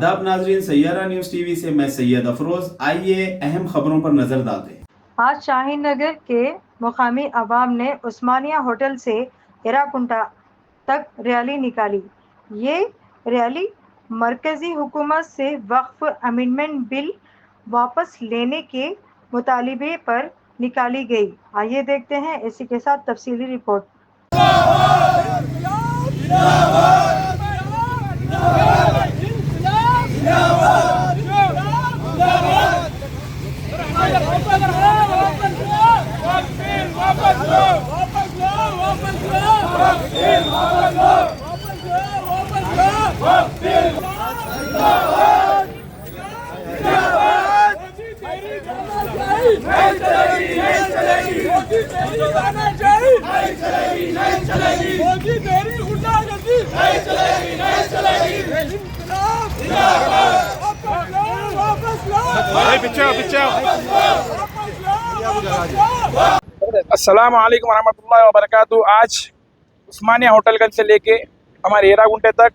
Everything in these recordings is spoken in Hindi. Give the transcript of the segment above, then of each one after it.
आदाब नाजरीन, सैयारा न्यूज टीवी से मैं सैयद अफरोज। आइए अहम खबरों पर नजर डालते हैं। आज शाहीन नगर के मुकामी अवाम ने उस्मानिया होटल से एराकुंटा तक रैली निकाली। ये रैली मरकजी हुकूमत से वक्फ अमेंडमेंट बिल वापस लेने के मुतालिबे पर निकाली गई। आइए देखते हैं इसी के साथ तफसीली रिपोर्ट। अस्सलाम वालेकुम रहमतुल्लाहि व बरकातहू। आज उस्मानिया होटलगंज से लेके हमारे एरागुंटे तक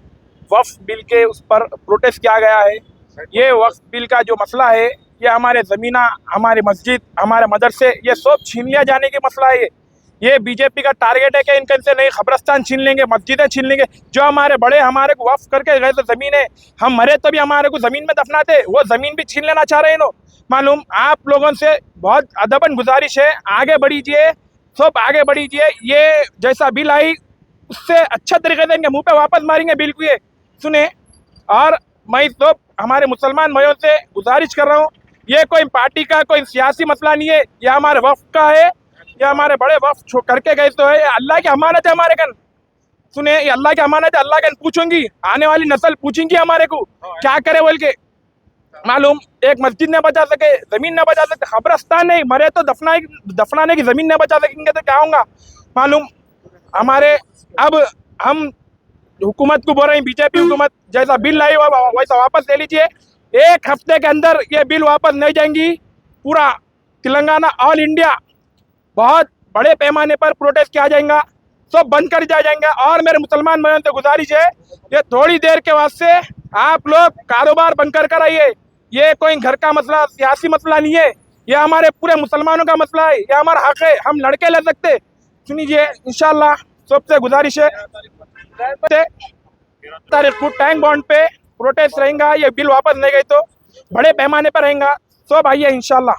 वक्फ बिल के उस पर प्रोटेस्ट किया गया है। ये वक्फ बिल का जो मसला है, ये हमारे ज़मीना, हमारे मस्जिद, हमारे मदरसे, ये सब छीन लिया जाने की मसला है। ये बीजेपी का टारगेट है कि इनके से नहीं कब्रस्तान छीन लेंगे, मस्जिदें छीन लेंगे। जो हमारे बड़े हमारे को वक्फ करके गए तो ज़मीन है, हम मरे तो भी हमारे को ज़मीन में दफनाते, वो ज़मीन भी छीन लेना चाह रहे हैं नो। मालूम, आप लोगों से बहुत अदबन गुजारिश है, आगे बढ़ीजिए, सब आगे बढ़ीजिए। ये जैसा बिल आई उससे अच्छा तरीके से इनके मुंह पे वापस मारेंगे बिल को, ये सुने। और मैं सब हमारे मुसलमान भाइयों से गुजारिश कर रहा हूँ, ये कोई पार्टी का कोई सियासी मसला नहीं है, ये हमारे वक्फ का है। ये हमारे बड़े वक्फ करके गए तो है, अल्लाह की अमानत है हमारे कन। सुने, ये अल्लाह की अमानत है, अल्लाह कन पूछूंगी, आने वाली नस्ल पूछेंगी हमारे को क्या करे बोल के। मालूम, एक मस्जिद न बचा सके, जमीन न बचा सके, कब्रस्तान नहीं, मरे तो दफनाने की जमीन न बचा सकेंगे तो क्या होगा। मालूम, हमारे अब हम हुकूमत को बोल रहे हैं, बीजेपी हुकूमत जैसा बिल लाई वैसा वापस ले लीजिए। एक हफ्ते के अंदर ये बिल वापस नहीं जाएंगी। पूरा तेलंगाना, ऑल इंडिया बहुत बड़े पैमाने पर प्रोटेस्ट किया जाएगा, सब बंद कर दिया जाएगा। और मेरे मुसलमान भाइयों से गुजारिश है, ये थोड़ी देर के वास्ते आप लोग कारोबार बंद कर आइए। ये कोई घर का मसला, सियासी मसला नहीं है, ये हमारे पूरे मुसलमानों का मसला है, ये हमारा हक है, हम लड़के ले सकते। सुनिए, इंशाल्लाह सबसे गुजारिश है, तारीख को टैंक बॉन्ड पे प्रोटेस्ट रहेगा। ये बिल वापस नहीं गई तो बड़े पैमाने पर रहेगा। सब आइए इंशाल्लाह।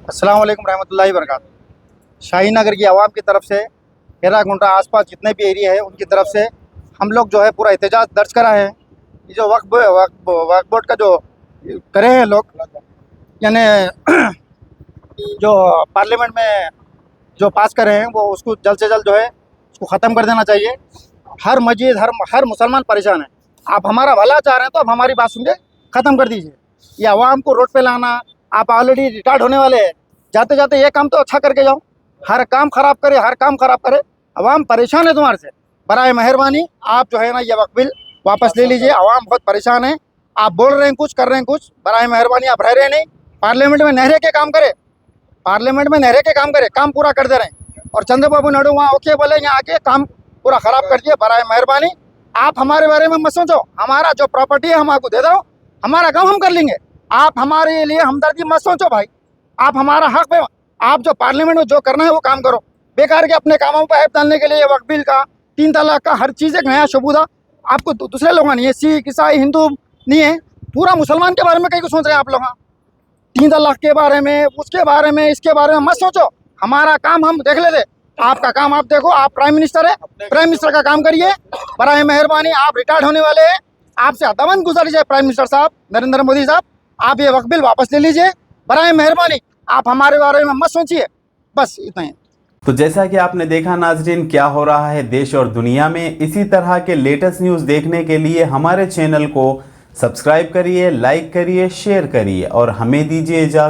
अस्सलाम वालेकुम रहमतुल्लाहि व बरकातहू। शाहीन नगर की आवाम की तरफ से, एरागुंटा आसपास जितने भी एरिया है उनकी तरफ से हम लोग जो है पूरा एहतजाज दर्ज करा है। ये जो वक्फ बोर्ड का जो करे हैं लोग, यानी जो पार्लियामेंट में जो पास करे हैं वो उसको जल्द से जल्द जो है उसको ख़त्म कर देना चाहिए। हर मस्जिद, हर मुसलमान परेशान है। आप हमारा भला चाह रहे हैं तो आप हमारी बात सुन के ख़त्म कर दीजिए। ये आवाम को रोड पे लाना, आप ऑलरेडी रिटायर्ड होने वाले हैं, जाते जाते ये काम तो अच्छा करके जाओ। हर काम ख़राब करे, हर काम ख़राब करे, आवाम परेशान है तुम्हारे से। बराए मेहरबानी आप जो है ना ये वक्फ बिल वापस ले लीजिए। आवाम बहुत परेशान है, आप बोल रहे हैं कुछ, कर रहे हैं कुछ। बराए मेहरबानी आप रह रहे नहीं, पार्लियामेंट में नहरे के काम करे, पार्लियामेंट में नहरे के काम करे, काम पूरा कर दे रहे हैं। और चंद्रबाबू नायडू वहाँ ओके बोले, यहाँ आके काम पूरा ख़राब कर दिए। बराए मेहरबानी आप हमारे बारे में मत सोचो, हमारा जो प्रॉपर्टी है हम आपको दे दो, हमारा काम हम कर लेंगे। आप हमारे लिए हमदर्दी मत सोचो भाई, आप हमारा हक पे, आप जो पार्लियामेंट में जो करना है वो काम करो। बेकार के अपने कामों पर ऐप डालने के लिए वक्फ बिल का, 3 तलाक का, हर चीज़ एक नया शबूदा आपको दूसरे लोग नहीं है, सिख ईसाई हिंदू नहीं है, पूरा मुसलमान के बारे में कहीं को सोच रहे हैं आप लोग। 3 तलाक के बारे में, उसके बारे में, इसके बारे में मत सोचो, हमारा काम हम देख लेते, आपका काम आप देखो। आप प्राइम मिनिस्टर है, प्राइम मिनिस्टर का काम करिए। बराए मेहरबानी आप रिटायर्ड होने वाले हैं, आपसे अदबन गुजारिश है प्राइम मिनिस्टर साहब, नरेंद्र मोदी साहब, आप ये वक्फ बिल वापस ले लीजिए। बराए मेहरबानी आप हमारे बारे में मत सोचिए, बस इतना ही। तो जैसा कि आपने देखा नाजरीन, क्या हो रहा है देश और दुनिया में। इसी तरह के लेटेस्ट न्यूज़ देखने के लिए हमारे चैनल को सब्सक्राइब करिए, लाइक करिए, शेयर करिए और हमें दीजिए इजाज़त।